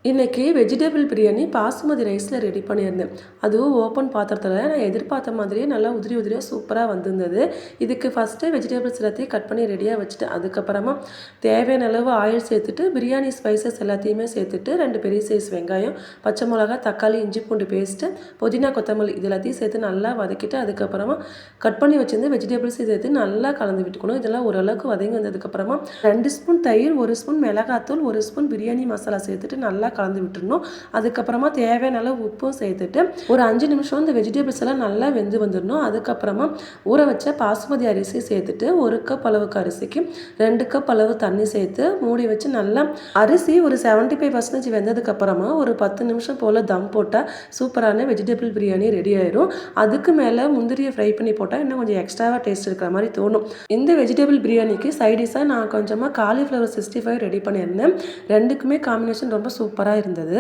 இன்றைக்கி வெஜிடபிள் பிரியாணி பாசுமதி ரைஸில் ரெடி பண்ணியிருந்தேன். அதுவும் ஓப்பன் பாத்திரத்தில் நான் எதிர்பார்த்த மாதிரியே நல்லா உதிரி உதிரியாக சூப்பராக வந்திருந்தது. இதுக்கு ஃபஸ்ட்டு வெஜிடபிள்ஸ் எல்லாத்தையும் கட் பண்ணி ரெடியாக வச்சுட்டு அதுக்கப்புறமா தேவையான அளவு ஆயில் சேர்த்துட்டு பிரியாணி ஸ்பைசஸ் எல்லாத்தையுமே சேர்த்துட்டு 2 பெரிய சைஸ் வெங்காயம், பச்சை மிளகா, தக்காளி, இஞ்சி பூண்டு பேஸ்ட்டு, புதினா, கொத்தமல்லி இது எல்லாத்தையும் சேர்த்து நல்லா வதக்கிட்டு அதுக்கப்புறமா கட் பண்ணி வச்சிருந்து வெஜிடபிள்ஸ் சேர்த்து நல்லா கலந்து விட்டுக்கணும். இதெல்லாம் ஓரளவுக்கு வதங்கி வந்ததுக்கப்புறமா 2 ஸ்பூன் தயிர், 1 ஸ்பூன் மிளகாத்தூள், 1 ஸ்பூன் பிரியாணி மசாலா சேர்த்துட்டு நல்லா கலந்து விட்டுறணும். அதுக்கப்புறமா தேவையான அளவு உப்பும் சேர்த்துட்டு ஒரு 5 நிமிஷம் இந்த வெஜிடபிள்ஸ் எல்லாம் நல்லா வெந்து வந்துடணும். அதுக்கப்புறமா ஊற வச்ச பாசுமதி அரிசி சேர்த்துட்டு 1 கப் அளவுக்கு அரிசிக்கு 2 கப் அளவு தண்ணி சேர்த்து மூடி வச்சு நல்லா அரிசி ஒரு 75% வெந்ததுக்கப்புறமா ஒரு 10 நிமிஷம் போல் தம் போட்டால் சூப்பரான வெஜிடபிள் பிரியாணி ரெடி ஆயிரும். அதுக்கு மேலே முந்திரியை ஃப்ரை பண்ணி போட்டால் இன்னும் கொஞ்சம் எக்ஸ்ட்ராவாக டேஸ்ட் இருக்கிற மாதிரி தோணும். இந்த வெஜிடபிள் பிரியாணிக்கு சைடிஷாக நான் கொஞ்சமாக காலிஃப்ளவர் 65 ரெடி பண்ணியிருந்தேன். ரெண்டுக்குமே காம்பினேஷன் ரொம்ப சூப்பராக இருந்தது.